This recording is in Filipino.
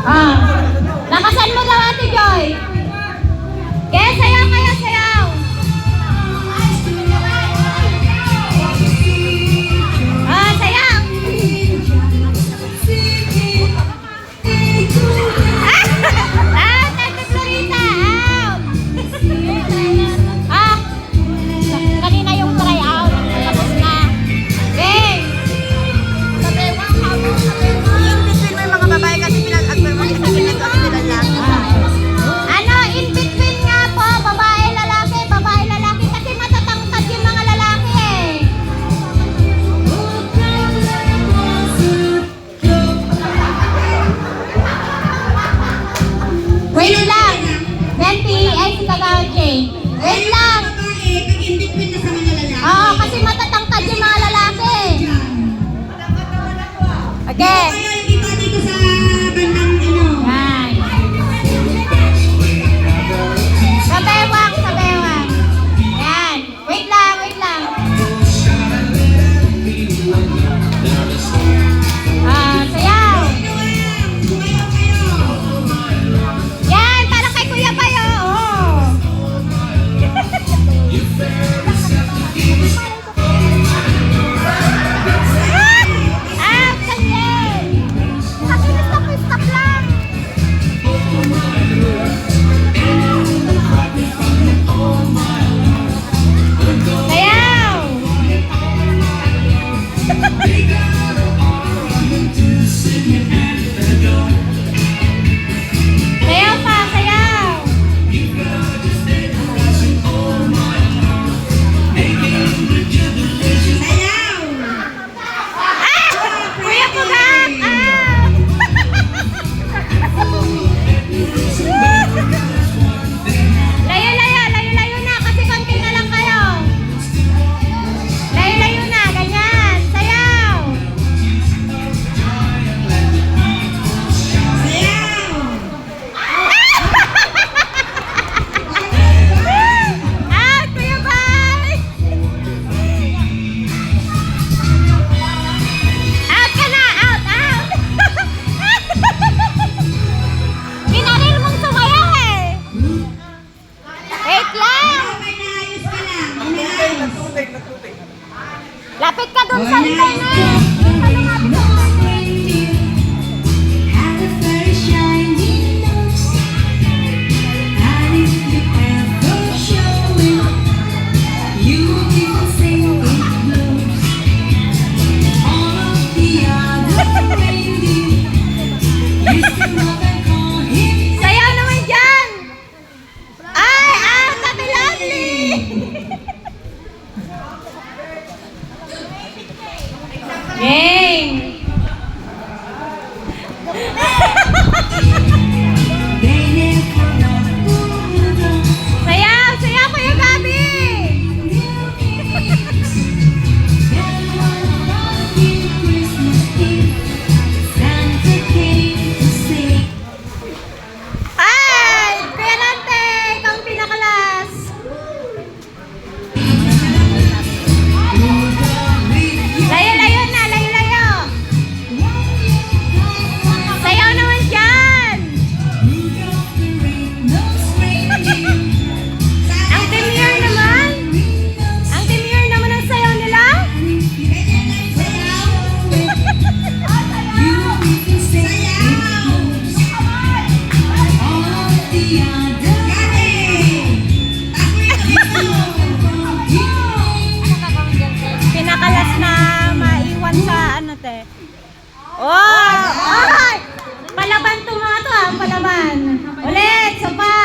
Ah. Lakasan mo daw, Ate Joy. Kaya sayaw, kaya sayaw. Ah, sayaw. Ah, Tante Florita, out. Ah, kanina yung try out. Tapos na. Okay. Yung between mo yung mga babae kasi pinag-agpirman kasi pinag-agpirman sila lang. Ano, in between nga po, babae, lalaki, kasi matatangkad yung mga lalaki eh. Wait lang. Benti, ay si Kagauchi. Wait lang. In between na sa mga lalaki. Oo, kasi matatangkad yung mga lalaki. Okay. Kaya yung iba dito sa bandang Yan. Sa bewang. Yan. Wait lang. Ah, sayaw. Yan, parang kay Kuya Bayo. Oh. Ah, kasi. Stop lang. Sayaw. Sayaw pa, sayaw. Ah! Kuya Pugat! Ah! Layo na kasi konti na lang kayo. Layo na, ganyan. Sayaw. Out, Kuya Bay! Out ka na! Out! Pinaril mong sumayaw eh! Wait lang! Lapit ka dun sa internet! Sayaw naman dyan! Ay! Out! Ate Lovely! Game! Sayaw Kuya Gabi! Ay! Kuya Lante! Ikaw ang pinakalas! Layo na! Layo! Sayaw naman dyan! Ang demure naman! Ang demure naman ang sayaw nila! Pinakalas na maiwan sa ano te. Oh! Ay! Palaban to mga to ah, palaban. Ulit, sopa.